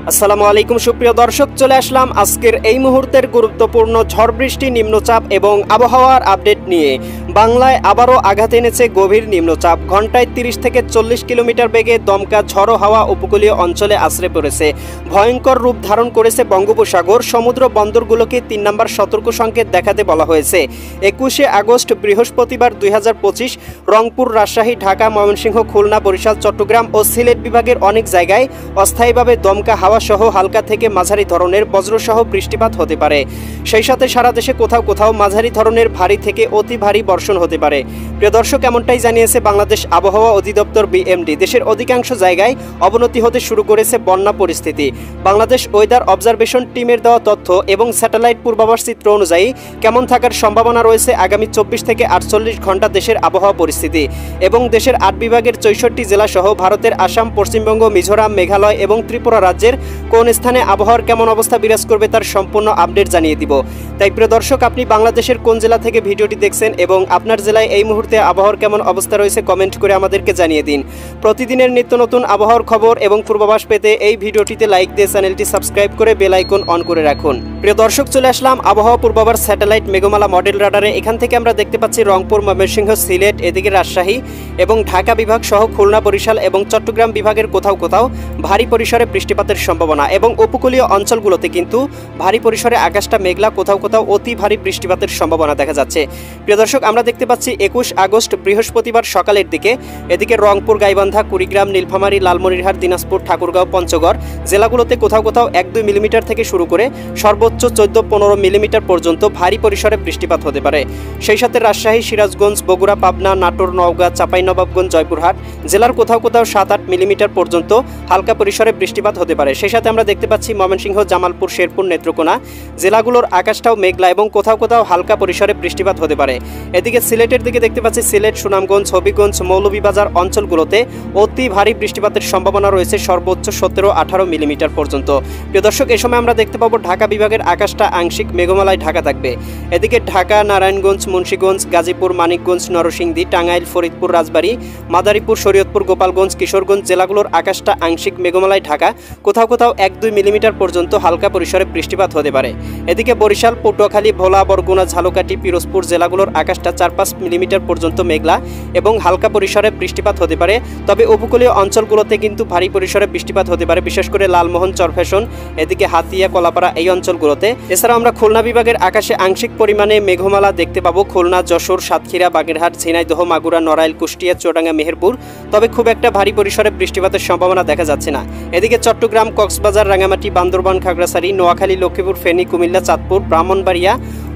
আসসালামু আলাইকুম সুপ্রিয় দর্শক, চলে আসলাম আজকের এই মুহূর্তের গুরুত্বপূর্ণ ঝড় বৃষ্টি, নিম্নচাপ এবং আবহাওয়ার আপডেট নিয়ে। বাংলায় আবারও আঘাত এনেছে গভীর নিম্নচাপ। ঘন্টায় 30 থেকে 40 কিলোমিটার বেগে দমকা ঝড়ো হাওয়া উপকূলীয় অঞ্চলে আছড়ে পড়েছে। ভয়ঙ্কর রূপ ধারণ করেছে বঙ্গোপসাগর। সমুদ্র বন্দরগুলোকে 3 নম্বর সতর্ক সংকেত দেখাতে বলা হয়েছে। 21 আগস্ট বৃহস্পতিবার 2025 রংপুর, রাজশাহী, ঢাকা, ময়মনসিংহ, খুলনা, বরিশাল, চট্টগ্রাম ও সিলেট বিভাগের অনেক জায়গায় অস্থায়ীভাবে দমকা হাওয়া সহ হালকা থেকে মাঝারি ধরনের বজ্রসহ বৃষ্টিপাত হতে পারে। সেই সাথে সারা দেশে কোথাও কোথাও মাঝারি ধরনের ভারী থেকে অতি ভারী বর্ষণ হতে পারে। প্রিয় দর্শক, এমনটাই জানিয়েছে বাংলাদেশ আবহাওয়া অধিদপ্তর বিএমডি। দেশের অধিকাংশ জায়গায় অবনতি হতে শুরু করেছে বন্যা পরিস্থিতি। বাংলাদেশ ওয়েদার অবজারভেশন টিমের দেওয়া তথ্য এবং স্যাটেলাইট পূর্বাভাস চিত্র অনুযায়ী কেমন থাকার সম্ভাবনা রয়েছে আগামী 24 থেকে 48 ঘন্টা দেশের আবহাওয়া পরিস্থিতি এবং দেশের 8 বিভাগের 64 জেলা সহ ভারতের আসাম, পশ্চিমবঙ্গ, মিজোরাম, মেঘালয় এবং ত্রিপুরা রাজ্যের কোন স্থানে আবহাওয়ার কেমন অবস্থা বিরাজ করবে তার সম্পূর্ণ আপডেট জানিয়ে দিব। তাই প্রিয় দর্শক, আপনি বাংলাদেশের কোন জেলা থেকে ভিডিওটি দেখছেন এবং আপনার জেলায় এই মুহূর্তে আবহাওয়ার কেমন অবস্থা রয়েছে কমেন্ট করে আমাদেরকে জানিয়ে দিন। প্রতিদিনের নিত্য নতুন আবহাওয়ার খবর এবং পূর্বাভাস পেতে এই ভিডিওটিতে লাইক দিয়ে চ্যানেলটি সাবস্ক্রাইব করে বেল আইকন অন করে রাখুন। প্রিয় দর্শক, চলে আসলাম আবহাওয়া পূর্বাভাস স্যাটেলাইট মেঘমালা মডেল রাডারে। এখান থেকে আমরা দেখতে পাচ্ছি রংপুর, ময়মনসিংহ, সিলেট, এদিকে রাজশাহী এবং ঢাকা বিভাগ সহ খুলনা, বরিশাল এবং চট্টগ্রাম বিভাগের কোথাও কোথাও ভারী পরিসরে বৃষ্টিপাতের সম্ভাবনা এবং উপকূলীয় অঞ্চলগুলোতে কিন্তু ভারী পরিসরে আকাশটা মেঘলা, কোথাও কোথাও অতি ভারী বৃষ্টিপাতের সম্ভাবনা দেখা যাচ্ছে। প্রিয় দর্শক, আমরা দেখতে পাচ্ছি 21 আগস্ট বৃহস্পতিবার সকালের দিকে এদিকে রংপুর, গাইবান্ধা, কুড়িগ্রাম, নীলফামারী, লালমনিরহাট, দিনাজপুর, ঠাকুরগাঁও, পঞ্চগড় জেলাগুলোতে কোথাও কোথাও 1-2 মিলিমিটার থেকে শুরু করে সর্বোচ্চ 14-15 মিলিমিটার পর্যন্ত ভারী পরিসরে বৃষ্টিপাত হতে পারে। সেই সাথে রাজশাহী, সিরাজগঞ্জ, বগুড়া, পাবনা, নাটোর, নওগাঁ, চাঁপাইনবাবগঞ্জ, জয়পুরহাট জেলার কোথাও কোথাও 7-8 মিলিমিটার পর্যন্ত হালকা পরিসরে বৃষ্টিপাত হতে পারে। সেই সাথে আমরা দেখতে পাচ্ছি ময়মনসিংহ, জামালপুর, শেরপুর, নেত্রকোনা জেলাগুলোর আকাশটাও মেঘলা এবং কোথাও কোথাও হালকা পরিসরে বৃষ্টিপাত হতে পারে। এদিকে সিলেটের দিকে দেখতে পাচ্ছি সিলেট, সুনামগঞ্জ, হবিগঞ্জ, মৌলভীবাজার অঞ্চলগুলোতে অতি ভারী বৃষ্টিপাতের সম্ভাবনা রয়েছে সর্বোচ্চ 17-18 মিলিমিটার পর্যন্ত। প্রিয় দর্শক, এ সময় আমরা দেখতে পাবো ঢাকা বিভাগের আকাশটা আংশিক মেঘমালায় ঢাকা থাকবে। এদিকে ঢাকা, নারায়ণগঞ্জ, মুন্সিগঞ্জ, গাজীপুর, মানিকগঞ্জ, নরসিংদী, টাঙ্গাইল, ফরিদপুর, রাজবাড়ী, মাদারীপুর, শরীয়তপুর, গোপালগঞ্জ, কিশোরগঞ্জ জেলাগুলোর আকাশটা আংশিক মেঘমালায় ঢাকা, কোথাও কোথাও 1-2 মিলিমিটার পর্যন্ত হালকা পরিসরে বৃষ্টিপাত হতে পারে। এদিকে বরিশাল, পটুয়াখালী, ভোলা, বরগুনা, ঝালকাঠি, পিরোজপুর জেলাগুলোর আকাশটা 4-5 মিলিমিটার পর্যন্ত মেঘলা এবং হালকা পরিসরে বৃষ্টিপাত হতে পারে। তবে উপকূলীয় অঞ্চলগুলোতে কিন্তু ভারী পরিসরে বৃষ্টিপাত হতে পারে, বিশেষ করে লালমোহন, চরফ্যাশন, এদিকে হাতিয়া, কলাপাড়া এই অঞ্চলগুলোতে। এছাড়াও আমরা খুলনা বিভাগের আকাশে আংশিক পরিমাণে মেঘমালা দেখতে পাবো। খুলনা, যশোর, সাতক্ষীরা, বাগেরহাট, ঝিনাইদহ, মাগুরা, নড়াইল, কুষ্টিয়া, চুয়াডাঙ্গা, মেহেরপুর, তবে খুব একটা ভারী পরিসরে বৃষ্টিপাতের সম্ভাবনা দেখা যাচ্ছে না। এদিকে চট্টগ্রাম, কক্সবাজার, রাঙ্গামাটি, বান্দরবান, খাগড়াছড়ি, নোয়াখালী, লক্ষ্মীপুর, ফেনী, কুমিল্লা, চাঁদপুর, ব্রাহ্মণবাড়িয়া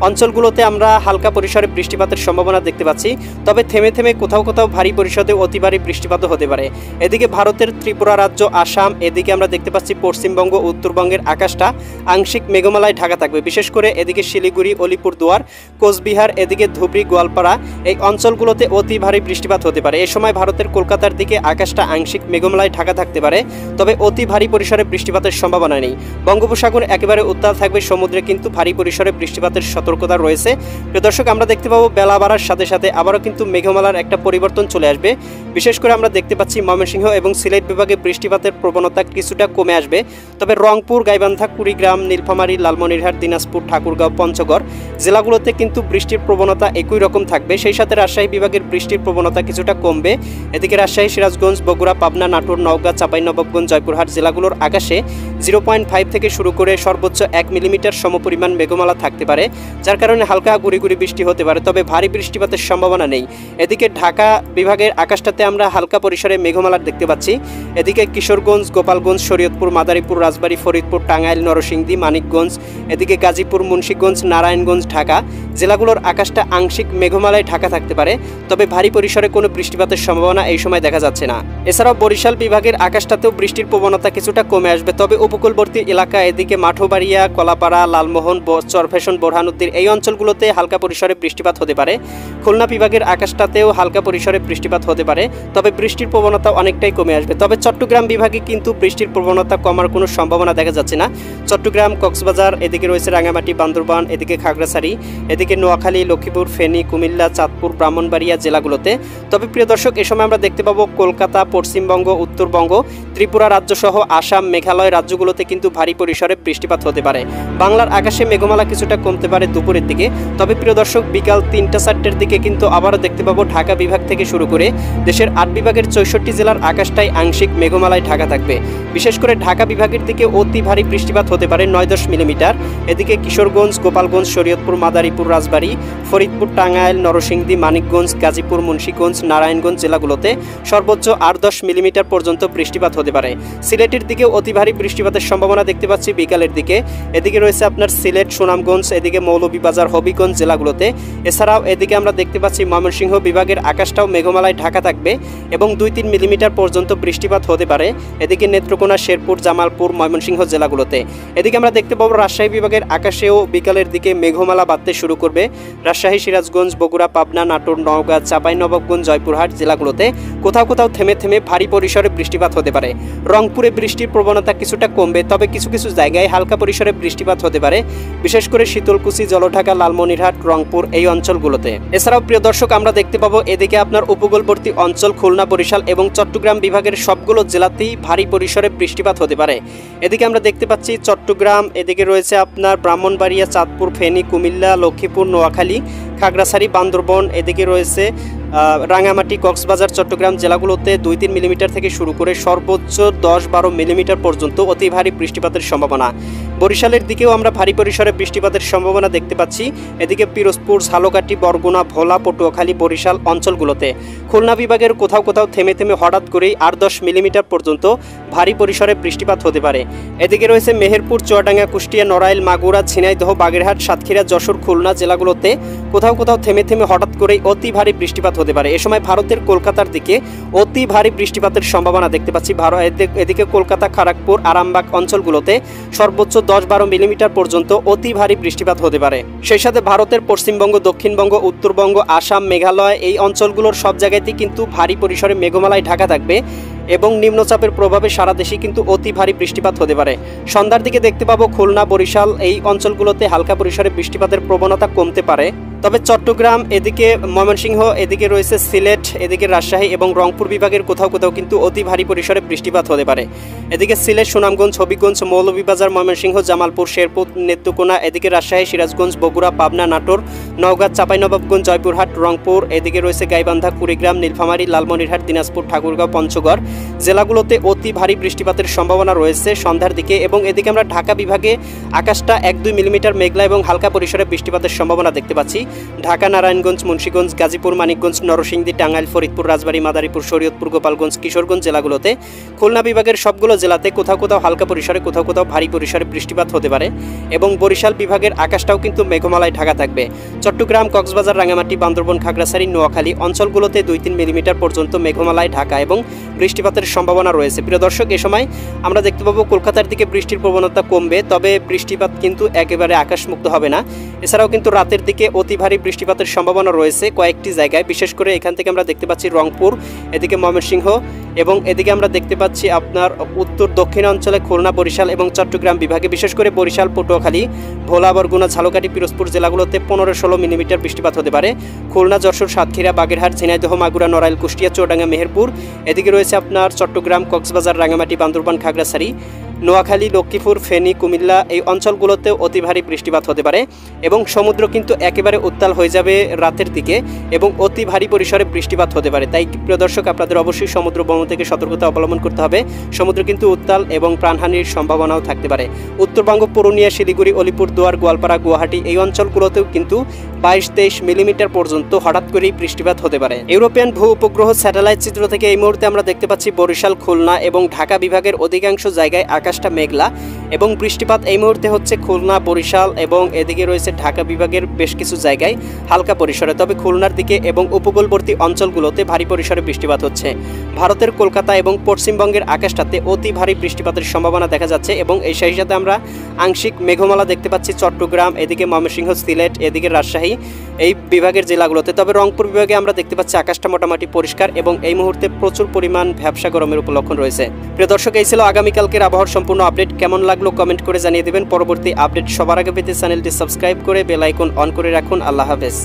অঞ্চলগুলোতে আমরা হালকা পরিসরে বৃষ্টিপাতের সম্ভাবনা দেখতে পাচ্ছি। তবে থেমে থেমে কোথাও কোথাও ভারী পরিসরে অতি ভারী বৃষ্টিপাতও হতে পারে। এদিকে ভারতের ত্রিপুরা রাজ্য, আসাম, এদিকে আমরা দেখতে পাচ্ছি পশ্চিমবঙ্গ, উত্তরবঙ্গের আকাশটা আংশিক মেঘমালায় ঢাকা থাকবে। বিশেষ করে এদিকে শিলিগুড়ি, অলিপুরদুয়ার, কোচবিহার, এদিকে ধুবড়ী, গোয়ালপাড়া এই অঞ্চলগুলোতে অতি ভারী বৃষ্টিপাত হতে পারে। এ সময় ভারতের কলকাতার দিকে আকাশটা আংশিক মেঘমালায় ঢাকা থাকতে পারে, তবে অতি ভারী পরিসরে বৃষ্টিপাতের সম্ভাবনা নেই। বঙ্গোপসাগর একেবারে উত্তাল থাকবে, সমুদ্রে কিন্তু ভারী পরিসরে বৃষ্টিপাতের সতর্কতা রয়েছে। প্রিয় দর্শক, আমরা দেখতে পাবো বেলা বাড়ার সাথে সাথে আবারও কিন্তু মেঘমালার একটা পরিবর্তন চলে আসবে। বিশেষ করে আমরা দেখতে পাচ্ছি ময়মনসিংহ এবং সিলেট বিভাগে বৃষ্টিপাতের প্রবণতা কিছুটা কমে আসবে। তবে রংপুর, গাইবান্ধা, কুড়িগ্রাম, নীলফামারী, লালমনিরহাট, দিনাজপুর, ঠাকুরগাঁও, পঞ্চগড় জেলাগুলোতে কিন্তু বৃষ্টির প্রবণতা একই রকম থাকবে। সেই সাথে রাজশাহী বিভাগের বৃষ্টির প্রবণতা কিছুটা কমবে। এদিকে রাজশাহী, সিরাজগঞ্জ, বগুড়া, পাবনা, নাটোর, নওগাঁ, চাঁপাইনবাবগঞ্জ, জয়পুরহাট জেলাগুলোর আকাশে 0.5 থেকে শুরু করে সর্বোচ্চ 1 মিলিমিটার সমপরিমাণ মেঘমালা থাকতে পারে, যার কারণে হালকা গুড়ি গুড়ি বৃষ্টি হতে পারে, তবে ভারী বৃষ্টিপাতের সম্ভাবনা নেই। এদিকে ঢাকা বিভাগের আকাশটাতে আমরা হালকা পরিসরে মেঘমালা দেখতে পাচ্ছি। এদিকে কিশোরগঞ্জ, গোপালগঞ্জ, শরীয়তপুর, মাদারীপুর, রাজবাড়ী, ফরিদপুর, টাঙ্গাইল, নরসিংদী, মানিকগঞ্জ, এদিকে গাজীপুর, মুন্সিগঞ্জ, নারায়ণগঞ্জ, ঢাকা জেলাগুলোর আকাশটা আংশিক মেঘমালায় ঢাকা থাকতে পারে, তবে ভারী পরিসরে কোনো বৃষ্টিপাতের সম্ভাবনা এই সময় দেখা যাচ্ছে না। এছাড়াও বরিশাল বিভাগের আকাশটাতেও বৃষ্টির প্রবণতা কিছুটা কমে আসবে, তবে উপকূলবর্তী এলাকা এদিকে মাঠবাড়িয়া, কলাপাড়া, লালমোহন, চরফ্যাশন, বোরহানুদ্দিন এই অঞ্চলগুলোতে হালকা পরিসরে বৃষ্টিপাত হতে পারে। খুলনা বিভাগের আকাশটাতেও হালকা পরিসরে বৃষ্টিপাত হতে পারে, তবে বৃষ্টির প্রবণতা অনেকটাই কমে আসবে। তবে চট্টগ্রাম বিভাগে কিন্তু বৃষ্টির প্রবণতা কমার কোনো সম্ভাবনা দেখা যাচ্ছে না। চট্টগ্রাম, কক্সবাজার, এদিকে রয়েছে রাঙ্গামাটি, বান্দরবান, এদিকে খাগড়াছড়ি, এদিকে নোয়াখালী, লক্ষ্মীপুর, ফেনী, কুমিল্লা, চাঁদপুর, ব্রাহ্মণবাড়িয়া জেলাগুলোতে। তবে প্রিয় দর্শক, এ সময় আমরা দেখতে পাবো কলকাতা, পশ্চিমবঙ্গ, উত্তরবঙ্গ, ত্রিপুরা রাজ্য সহ আসাম, মেঘালয় রাজ্য রাজ্যগুলোতে কিন্তু ভারী পরিসরে বৃষ্টিপাত হতে পারে। বাংলার আকাশে মেঘমালা কিছুটা কমতে পারে দুপুরের দিকে। তবে প্রিয় দর্শক, বিকাল ৩টা-৪টার দিকে কিন্তু আবারও দেখতে পাবো ঢাকা বিভাগ থেকে শুরু করে দেশের ৮ বিভাগের ৬৪ জেলার আকাশটাই আংশিক মেঘমালায় ঢাকা থাকবে। বিশেষ করে ঢাকা বিভাগের দিকে অতি ভারী বৃষ্টিপাত হতে পারে ৯-১০ মিলিমিটার। এদিকে কিশোরগঞ্জ, গোপালগঞ্জ, শরীয়তপুর, মাদারীপুর, রাজবাড়ী, ফরিদপুর, টাঙ্গাইল, নরসিংদী, মানিকগঞ্জ, গাজীপুর, মুন্সিগঞ্জ, নারায়ণগঞ্জ জেলাগুলোতে সর্বোচ্চ ৮-১০ মিলিমিটার পর্যন্ত বৃষ্টিপাত হতে পারে। সিলেটের দিকে অতি ভারী বৃষ্টিপাতের সম্ভাবনা দেখতে পাচ্ছি বিকালের দিকে। এদিকে রয়েছে আপনার সিলেট, সুনামগঞ্জ, এদিকে মৌলভীবাজার, হবিগঞ্জ জেলাগুলোতে। এছাড়াও এদিকে আমরা দেখতে পাচ্ছি ময়মনসিংহ বিভাগের আকাশটাও মেঘমালায় ঢাকা থাকবে এবং ২-৩ মিলিমিটার পর্যন্ত বৃষ্টিপাত হতে পারে এদিকে নেত্রকোনা, শেরপুর, জামালপুর, ময়মনসিংহ জেলাগুলোতে। এদিকে আমরা দেখতে পাবো রাজশাহী বিভাগের আকাশেও বিকালের দিকে মেঘমালা বাড়তে শুরু করবে। রাজশাহী, সিরাজগঞ্জ, বগুড়া, পাবনা, নাটোর, নওগাঁ, চাঁপাইনবাবগঞ্জ, জয়পুরহাট জেলাগুলোতে কোথাও কোথাও থেমে থেমে ভারী পরিসরে বৃষ্টিপাত হতে পারে। রংপুরে বৃষ্টির প্রবণতা কিছুটা কমবে, তবে কিছু কিছু জায়গায় হালকা পরিসরে বৃষ্টিপাত হতে পারে, বিশেষ করে শীতলকুচি, জলঢাকা, লালমনিরহাট, রংপুর এই অঞ্চলগুলোতে। এছাড়াও প্রিয় দর্শক, আমরা দেখতে পাবো এদিকে আপনার উপকূলবর্তী অঞ্চল খুলনা, বরিশাল এবং চট্টগ্রাম বিভাগের সবগুলো জেলাতেই ভারী পরিসরে বৃষ্টিপাত হতে পারে। এদিকে আমরা দেখতে পাচ্ছি চট্টগ্রাম, এদিকে রয়েছে আপনার ব্রাহ্মণবাড়িয়া, চাঁদপুর, ফেনী, কুমিল্লা, লক্ষ্মীপুর, নোয়াখালী, খাগড়াছড়ি, বান্দরবন, এদিকে রয়েছে রাঙামাটি, কক্সবাজার, চট্টগ্রাম জেলাগুলোতে ২-৩ মিলিমিটার থেকে শুরু করে সর্বোচ্চ ১০-১২ মিলিমিটার পর্যন্ত অতি ভারী বৃষ্টিপাতের সম্ভাবনা। বরিশালের দিকেও আমরা ভারী পরিসরে বৃষ্টিপাতের সম্ভাবনা দেখতে পাচ্ছি। এদিকে পিরোজপুর, ঝালকাঠি, বরগুনা, ভোলা, পটুয়াখালী, বরিশাল অঞ্চলগুলোতে। খুলনা বিভাগের কোথাও কোথাও থেমে থেমে হঠাৎ করেই ৮-১০ মিলিমিটার পর্যন্ত ভারী পরিসরে বৃষ্টিপাত হতে পারে। এদিকে রয়েছে মেহেরপুর, চুয়াডাঙ্গা, কুষ্টিয়া, নড়াইল, মাগুরা, ঝিনাইদহ, বাগেরহাট, সাতক্ষীরা, যশোর, খুলনা জেলাগুলোতে কোথাও কোথাও থেমে থেমে হঠাৎ করেই অতি ভারী বৃষ্টিপাত হতে পারে। এ সময় ভারতের কলকাতার দিকে অতি ভারী বৃষ্টিপাতের সম্ভাবনা দেখতে পাচ্ছি। এদিকে কলকাতা, খড়গপুর, আরামবাগ অঞ্চলগুলোতে সর্বোচ্চ ১০-১২ মিলিমিটার পর্যন্ত অতি ভারী বৃষ্টিপাত হতে পারে। সেই সাথে ভারতের পশ্চিমবঙ্গ, দক্ষিণবঙ্গ, উত্তরবঙ্গ, আসাম, মেঘালয় এই অঞ্চলগুলোর সব জায়গাতেই কিন্তু ভারী পরিসরে মেঘমালায় ঢাকা থাকবে এবং নিম্নচাপের প্রভাবে সারা দেশে কিন্তু অতি ভারী বৃষ্টিপাত হতে পারে। সন্ধ্যার দিকে দেখতে পাবো খুলনা, বরিশাল এই অঞ্চলগুলোতে হালকা পরিসরে বৃষ্টিপাতের প্রবণতা কমতে পারে। তবে চট্টগ্রাম, এদিকে ময়মনসিংহ, এদিকে রয়েছে সিলেট, এদিকে রাজশাহী এবং রংপুর বিভাগের কোথাও কোথাও কিন্তু অতি ভারী পরিসরে বৃষ্টিপাত হতে পারে। এদিকে সিলেট, সুনামগঞ্জ, হবিগঞ্জ, মৌলভীবাজার, ময়মনসিংহ, জামালপুর, শেরপুর, নেত্রকোনা, এদিকে রাজশাহী, সিরাজগঞ্জ, বগুড়া, পাবনা, নাটোর, নওগাঁ, চাঁপাইনবাবগঞ্জ, জয়পুরহাট, রংপুর, এদিকে রয়েছে গাইবান্ধা, কুড়িগ্রাম, নীলফামারী, লালমনিরহাট, দিনাজপুর, ঠাকুরগাঁও, পঞ্চগড় জেলাগুলোতে অতি ভারী বৃষ্টিপাতের সম্ভাবনা রয়েছে সন্ধ্যার দিকে। এবং এদিকে আমরা ঢাকা বিভাগে আকাশটা ১-২ মিলিমিটার মেঘলা এবং হালকা পরিসরে বৃষ্টিপাতের সম্ভাবনা দেখতে পাচ্ছি। ঢাকা, নারায়ণগঞ্জ, মুন্সিগঞ্জ, গাজীপুর, মানিকগঞ্জ, নরসিংদী, টাঙ্গাইল, ফরিদপুর, রাজবাড়ী, মাদারীপুর, শরীয়তপুর, গোপালগঞ্জ, কিশোরগঞ্জ জেলাগুলোতে। খুলনা বিভাগের সবগুলো জেলাতে কোথাও কোথাও হালকা পরিসরে, কোথাও কোথাও ভারী পরিসরে বৃষ্টিপাত হতে পারে এবং বরিশাল বিভাগের আকাশটাও কিন্তু মেঘমালায় ঢাকা থাকবে। চট্টগ্রাম, কক্সবাজার, রাঙামাটি, বান্দরবন, খাগড়াছড়ি, নোয়াখালী অঞ্চলগুলোতে ২-৩ মিলিমিটার পর্যন্ত মেঘমালায় ঢাকা এবং বৃষ্টিপাতের সম্ভাবনা রয়েছে। প্রিয় দর্শক, এ সময় আমরা দেখতে পাবো কলকাতার দিকে বৃষ্টির প্রবণতা কমবে, তবে বৃষ্টিপাত কিন্তু একেবারে আকাশমুক্ত হবে না। এছাড়াও কিন্তু রাতের দিকে অতি ভারী বৃষ্টিপাতের সম্ভাবনা রয়েছে কয়েকটি জায়গায়, বিশেষ করে এখান থেকে আমরা দেখতে পাচ্ছি রংপুর, এদিকে ময়মনসিংহ এবং এদিকে আমরা দেখতে পাচ্ছি আপনার উত্তর দক্ষিণ অঞ্চলে খুলনা, বরিশাল এবং চট্টগ্রাম বিভাগে, বিশেষ করে বরিশাল, পটুয়াখালী, ভোলা, বরগুনা, ঝালকাঠি, পিরোজপুর জেলাগুলোতে ১৫-১৬ মিলিমিটার বৃষ্টিপাত হতে পারে। খুলনা, যশোর, সাতক্ষীরা, বাগেরহাট, ঝিনাইদহ, মাগুরা, নড়াইল, কুষ্টিয়া, চুয়াডাঙ্গা, মেহেরপুর, এদিকে রয়েছে আপনার চট্টগ্রাম, কক্সবাজার, রাঙামাটি, বান্দরবান, খাগড়াছড়ি, নোয়াখালী, লক্ষ্মীপুর, ফেনী, কুমিল্লা এই অঞ্চলগুলোতে অতি ভারী বৃষ্টিপাত হতে পারে এবং সমুদ্র কিন্তু একেবারে উত্তাল হয়ে যাবে রাতের দিকে এবং অতি ভারী পরিসরে বৃষ্টিপাত হতে পারে। তাই প্রিয় দর্শক, আপনাদের অবশ্যই সমুদ্র ভ্রমণ থেকে সতর্কতা অবলম্বন করতে হবে। সমুদ্র কিন্তু উত্তাল এবং প্রাণহানির সম্ভাবনাও থাকতে পারে। উত্তরবঙ্গ, পুরুলিয়া, শিলিগুড়ি, আলিপুরদুয়ার, গোয়ালপাড়া, গুয়াহাটি এই অঞ্চলগুলোতেও কিন্তু ২২-২৩ মিলিমিটার পর্যন্ত হঠাৎ করেই বৃষ্টিপাত হতে পারে। ইউরোপিয়ান ভূ উপগ্রহ স্যাটেলাইট চিত্র থেকে এই মুহূর্তে আমরা দেখতে পাচ্ছি বরিশাল, খুলনা এবং ঢাকা বিভাগের অধিকাংশ জায়গায় আকাশটা মেঘলা এবং বৃষ্টিপাত এই মুহূর্তে হচ্ছে খুলনা, বরিশাল এবং এদিকে রয়েছে ঢাকা বিভাগের বেশ কিছু জায়গায় হালকা পরিসরে। তবে খুলনার দিকে এবং উপকূলবর্তী অঞ্চলগুলোতে ভারী পরিসরে বৃষ্টিপাত হচ্ছে। ভারতের কলকাতা এবং পশ্চিমবঙ্গের আকাশটাতে অতি ভারী বৃষ্টিপাতের সম্ভাবনা দেখা যাচ্ছে এবং এই সেই সাথে আমরা আংশিক মেঘমালা দেখতে পাচ্ছি চট্টগ্রাম, এদিকে ময়মনসিংহ, সিলেট, এদিকে রাজশাহী এই বিভাগের জেলাগুলোতে। তবে রংপুর বিভাগে আমরা দেখতে পাচ্ছি আকাশটা মোটামুটি পরিষ্কার এবং এই মুহূর্তে প্রচুর পরিমাণ ভ্যাপসা গরমের উপলক্ষণ রয়েছে। প্রিয় দর্শক, এই ছিল আগামীকালকের আবহাওয়ার সম্পূর্ণ আপডেট। কেমন লাগলো কমেন্ট করে জানিয়ে দেবেন। পরবর্তী আপডেট সবার আগে পেতে চ্যানেলটি সাবস্ক্রাইব করে বেল আইকন অন করে রাখুন। আল্লাহ হাফেজ।